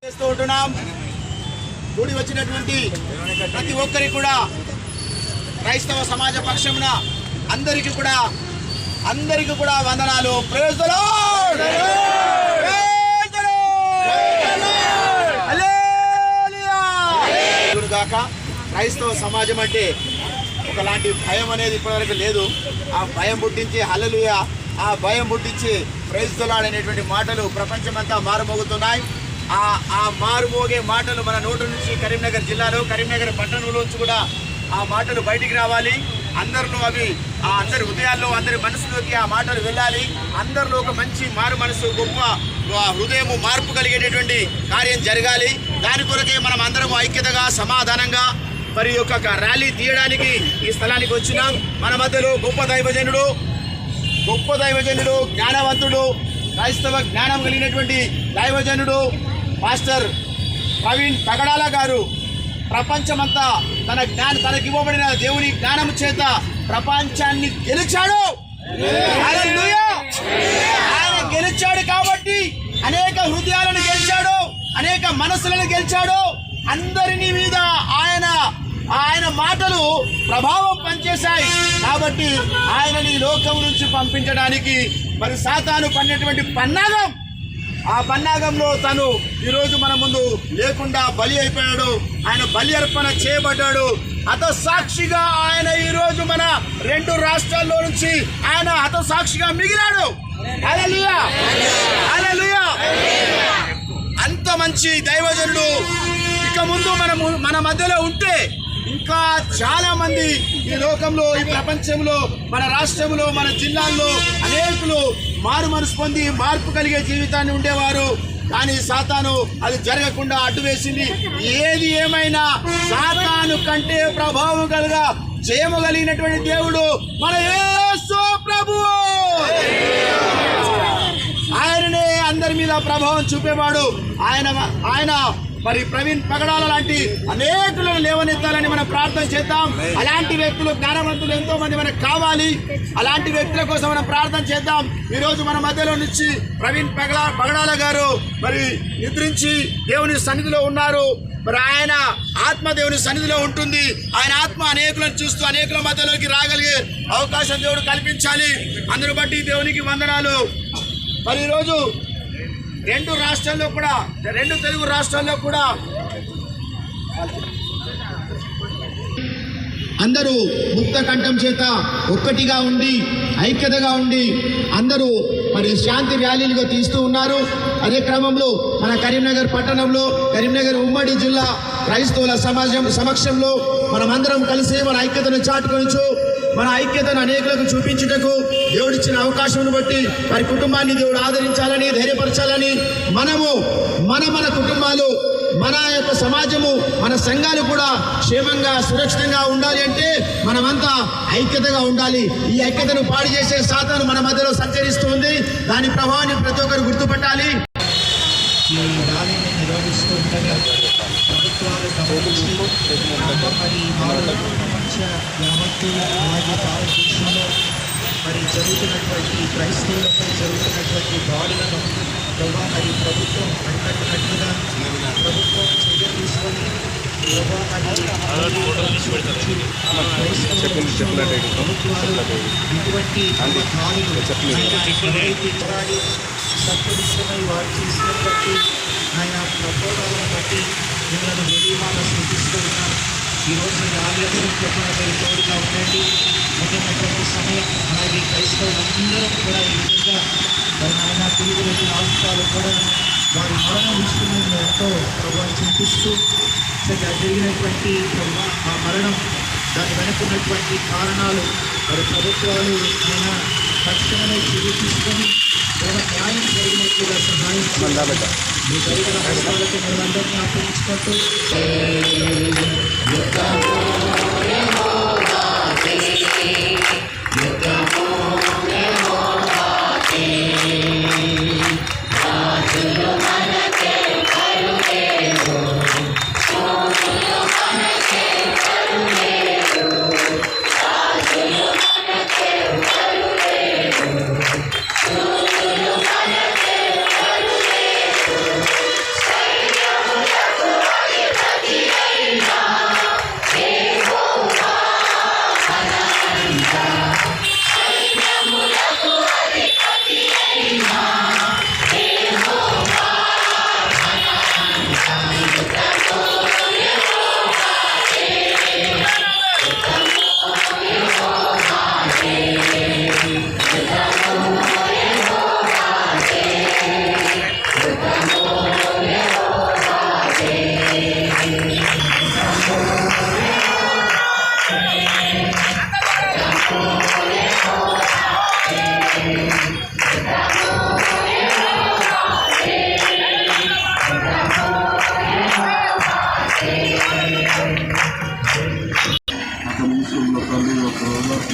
చేస్తూ ఉంటున్నాం. కూడి వచ్చినటువంటి ప్రతి ఒక్కరికి కూడా క్రైస్తవ సమాజ పక్షమున అందరికీ కూడా వందనాలు. Praise the lord. హల్లెలూయా. గాక క్రైస్తవ సమాజం అంటే ఒకలాంటి భయం అనేది ఇప్పటివరకు లేదు. ఆ భయం పుట్టించి హల్లెలూయా, ఆ భయం పుట్టించి ప్రైజ్ ది లార్డ్ అనేటువంటి మాటలు ప్రపంచమంతా మారుమోగుతున్నాయి. ఆ మారుమోగే మాటలు మన నోటి నుంచి కరీంనగర్ జిల్లాలో, కరీంనగర్ పట్టణంలోంచి కూడా ఆ మాటలు బయటికి రావాలి. అందరిలో అవి అందరి హృదయాల్లో, అందరి మనసులోకి ఆ మాటలు వెళ్ళాలి. అందరిలో ఒక మంచి మారు మనసు, గొప్ప హృదయము, మార్పు కలిగేటటువంటి కార్యం జరగాలి. దాని కొరకే మనం అందరము ఐక్యతగా, సమాధానంగా మరి యొక్క ర్యాలీ తీయడానికి ఈ స్థలానికి వచ్చినాం. మన మధ్యలో గొప్ప దైవజనుడు, జ్ఞానవంతుడు, క్రైస్తవ జ్ఞానం కలిగినటువంటి దైవజనుడు మాస్టర్ ప్రవీణ్ పగడాల గారు ప్రపంచమంతా తనకి ఇవ్వబడిన దేవుని జ్ఞానం చేత ప్రపంచాన్ని గెలిచాడు. ఆయన గెలిచాడు కాబట్టి అనేక హృదయాలను గెలిచాడు, అనేక మనసులను గెలిచాడు. అందరినీ మీద ఆయన మాటలు ప్రభావం పనిచేశాయి. కాబట్టి ఆయనని లోకం నుంచి పంపించడానికి మరి సాతాను పడినటువంటి పన్నాగం, ఆ పన్నాగంలో తను ఈరోజు మన ముందు లేకుండా బలి అయిపోయాడు. ఆయన బలి అర్పణ చేయబడ్డాడు. హతసాక్షిగా ఆయన ఈరోజు మన 2 రాష్ట్రాల్లో నుంచి ఆయన హతసాక్షిగా మిగిలాడు. హల్లెలూయా, హల్లెలూయా. అంత మంచి దైవజనుడు ఇక ముందు మన మధ్యలో ఉంటే ఇంకా చాలా మంది ఈ లోకంలో, ఈ ప్రపంచంలో, మన రాష్ట్రంలో, మన జిల్లాల్లో అనేకులు మారు మనసు పొంది మార్పు కలిగే జీవితాన్ని ఉండేవారు. కానీ సాతాను అది జరగకుండా అడ్డువేసింది. ఏది ఏమైనా సాతాను కంటే ప్రభావం కలగా జయము కలిగినటువంటి దేవుడు మన యేసు ప్రభువు. ఆయననే అందరి మీద ప్రభావం చూపేవాడు. ఆయన మరి ప్రవీణ్ పగడాల లాంటి అనేకులను లేవనెత్తాలని మనం ప్రార్థన చేద్దాం. అలాంటి వ్యక్తులు, జ్ఞానవంతులు ఎంతో మంది మనకు కావాలి. అలాంటి వ్యక్తుల కోసం మనం ప్రార్థన చేద్దాం. ఈరోజు మన మధ్యలో నుంచి ప్రవీణ్ పగడాల గారు మరి నిద్రించి దేవుని సన్నిధిలో ఉన్నారు. మరి ఆయన ఆత్మ దేవుని సన్నిధిలో ఉంటుంది. ఆయన ఆత్మ అనేకులను చూస్తూ అనేకుల మధ్యలోకి రాగలిగే అవకాశం దేవుడు కల్పించాలి. అందరూ బట్టి దేవునికి వందనాలు. మరి ఈరోజు 2 రాష్ట్రాల్లో కూడా, 2 తెలుగు రాష్ట్రాల్లో కూడా అందరూ ముక్త కంఠం చేత ఒక్కటిగా ఉండి, ఐక్యతగా ఉండి అందరూ మరి శాంతి ర్యాలీలుగా తీస్తూ ఉన్నారు. అదే క్రమంలో మన కరీంనగర్ పట్టణంలో, కరీంనగర్ ఉమ్మడి జిల్లా క్రైస్తవుల సమక్షంలో మనమందరం కలిసి మన ఐక్యతను చాటుకొనొచ్చు. మన ఐక్యతను అనేకులకు చూపించుటకు దేవుడిచ్చిన అవకాశం బట్టి వారి కుటుంబాన్ని దేవుడు ఆదరించాలని, ధైర్యపరచాలని, మనము మన కుటుంబాలు, మన యొక్క సమాజము, మన సంఘాలు కూడా క్షేమంగా, సురక్షితంగా ఉండాలి అంటే మనమంతా ఐక్యతగా ఉండాలి. ఈ ఐక్యతను పాడు చేసే సాతాను మన మధ్యలో సంచరిస్తుంది. దాని ప్రభావాన్ని ప్రతి ఒక్కరు గుర్తుపట్టాలి. ఈ ర్యాలీని నిర్వహిస్తూ ఉండగా ప్రభుత్వాలు గమనించి మరి ప్రపంచ యావత్తు అలాగే భారతదేశంలో మరి జరుగుతున్నటువంటి క్రైస్తవులపై జరుగుతున్నటువంటి దాడులను మరి ప్రభుత్వం అడ్డుకట్టినట్లుగా ప్రభుత్వం చర్య తీసుకొని ప్రభుత్వాలు ఇటువంటి పోరాడి సత్యవిషయమై వారు చేసినటువంటి ఆయన ప్రపోజాలను బట్టి మిమ్మల్ని వెలిమాల సూచిస్తూ ఉన్నాను. ఈరోజు ర్యాలీలను చెప్పిన తోడుగా ఉండండి. ముఖ్యమైనటువంటి సమయం అలాగే క్రైస్తవులందరూ కూడా ఈ విధంగా మరి ఆయన తిరిగి వెళ్ళిన రాష్ట్రాలు కూడా వారి మరణ విషయంలో ఎంతో ప్రభావం చింతిస్తూ జరిగినటువంటి ఆ మరణం, దాని వెనుకున్నటువంటి కారణాలు మరి ప్రభుత్వాలు ఆయన తక్షణమే చర్య తీసుకొని న్యాయం జరిగినట్లుగా సహాయం మీ జరిగిన అవసరాలతో మేమందరినీ అప్పగించుకుంటూ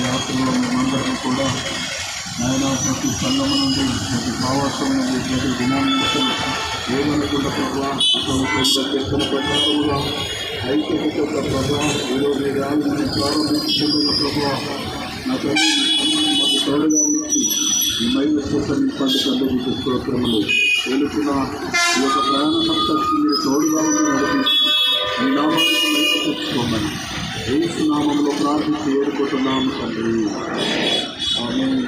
యాత్రలో మేమందరం కూడా ఆయన ప్రతి సంఘం నుండి ప్రతి భావాసం నుండి ప్రతి దినాన్ని ఏమనుకున్న ప్రభావ కీర్తన ప్రకారంగా ఐక్యతతో ప్రభావ ఈరోజు ర్యాలీని ప్రారంభించుకున్న ప్రభావ నా తల్లి మాకు తోడుగా ఉంచి ఈ మహిళ చేసిన పండుగ స్తోత్రములు తెలుపున ఈ యొక్క ప్రయాణమంతా మీరు తోడుగా ఉండి నడిపి మీ నామాన్ని తెచ్చుకోమని యేసు నామంలో ప్రార్థించి వేడుకుంటున్నాము తండ్రి ఆమేన్.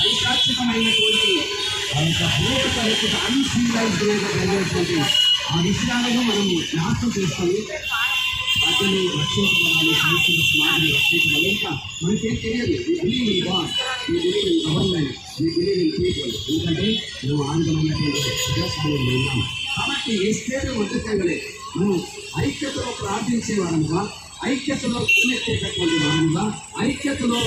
ఐకాత్మికమైనటువంటి అన్సివిలైజ్డ్ ఆ విషయాలను మనము జ్ఞాపకం చేసుకొని వాటిని రక్షించబడాలి, సమస్యల సమాజాన్ని రక్షించబడాలి. ఇంకా మనకేం తెలియదు. గవర్నమెంట్ పీపుల్, ఎందుకంటే నువ్వు ఆందోళనటువంటి ప్రజాస్వామ్యంలో ఉన్నాము. కాబట్టి ఏ స్టేట్ వద్దకలే మనం ఐక్యతలో ప్రార్థించేవారముగా, ఐక్యతలో కన్నెత్తేటటువంటి వారముగా, ఐక్యతలో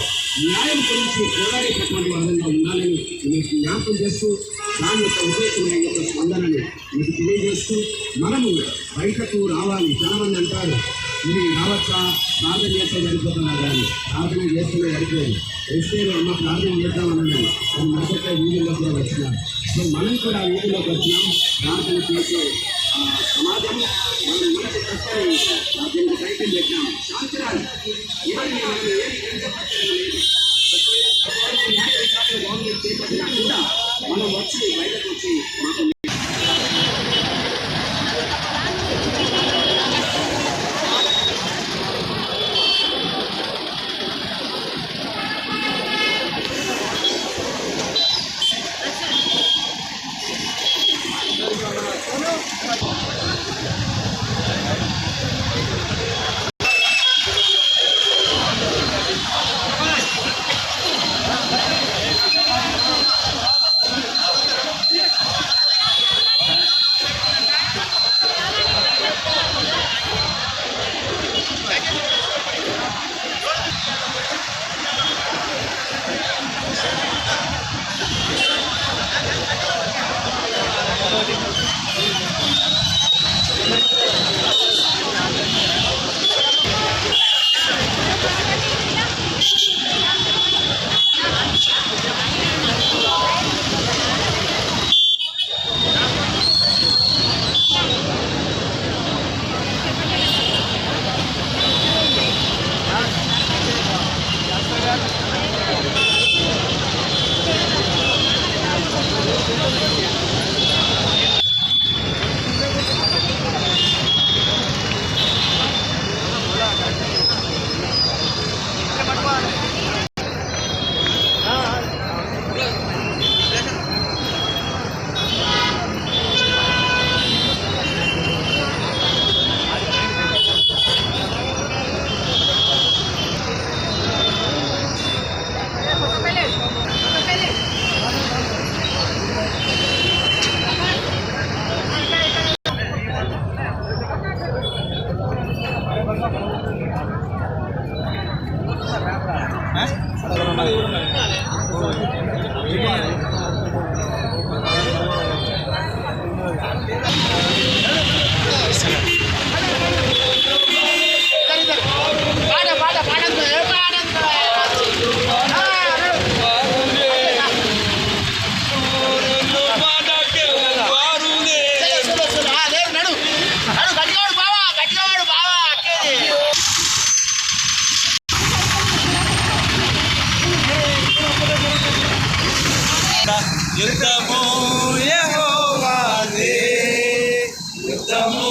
న్యాయం గురించి పోరాడేటటువంటి వారంగా ఉండాలని మీకు జ్ఞాపకం చేస్తూ దాని యొక్క ఉద్దేశమైన యొక్క స్పందనని మీకు తెలియజేస్తూ మనము బయటకు రావాలి. చాలామంది అంటారు ఇది రావచ్చా, ప్రార్థన చేస్తే సరిపోతున్నారు కానీ ప్రార్థన చేస్తూనే సరిపోదు. వేస్తే అమ్మ ప్రార్థన చేద్దామన్నాను, అది మధ్య వీధుల్లో కూడా వచ్చినాం. సో మనం కూడా వీధుల్లోకి వచ్చినాం. ప్రార్థన చేసే సమాజము మనం మనకి కష్టం దీనికి ప్రయత్నం పెట్టినాం. శాంతిరాలు ఇవన్నీ మనం ఏది గవర్నమెంట్ చేపట్టినా కూడా మనం వచ్చి బయటకు వచ్చి మాకు యుద్ధము యెహోవాదే, యుద్ధము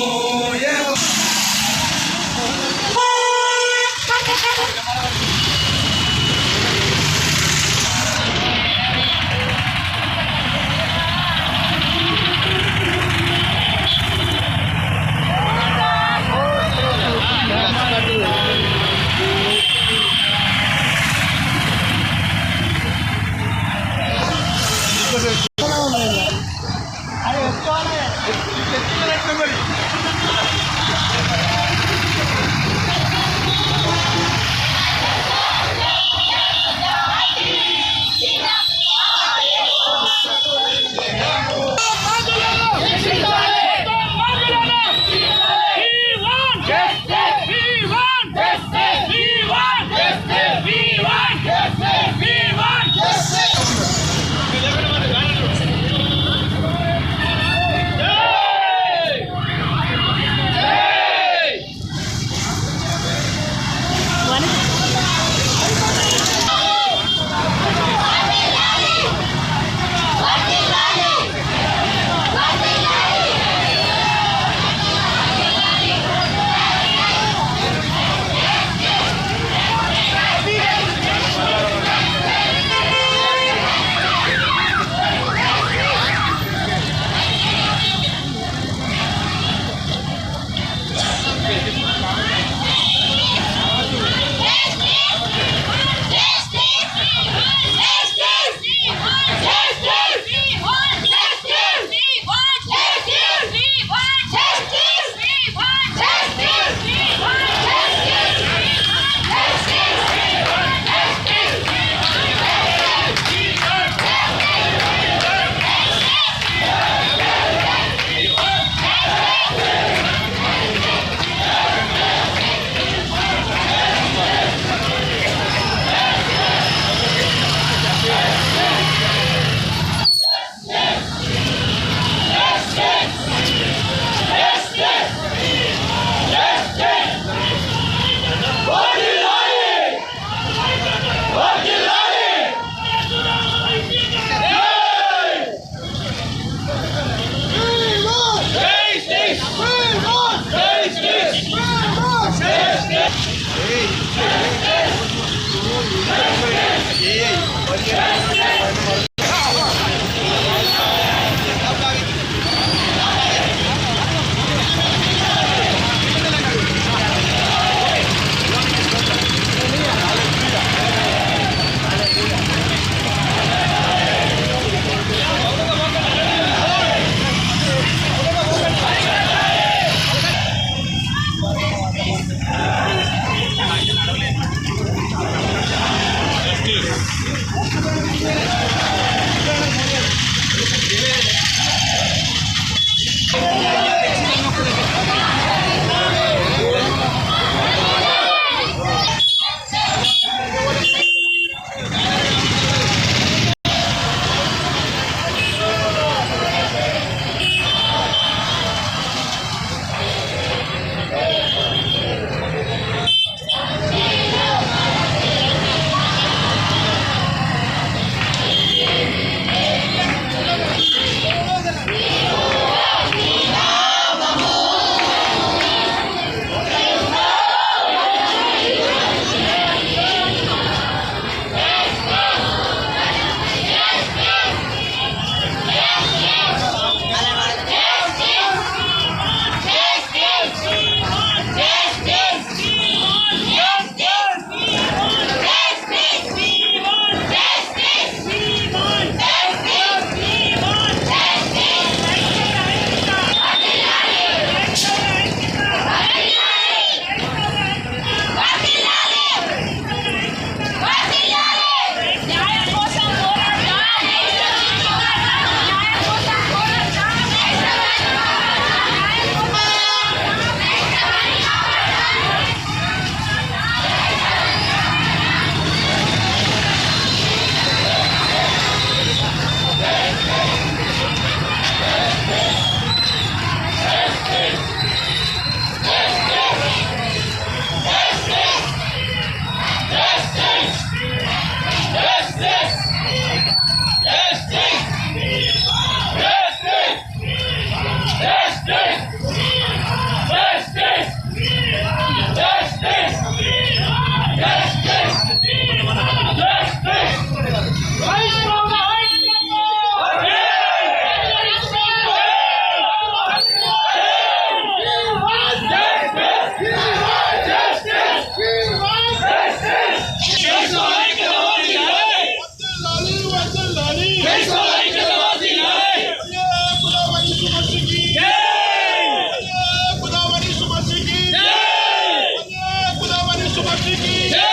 Yeah!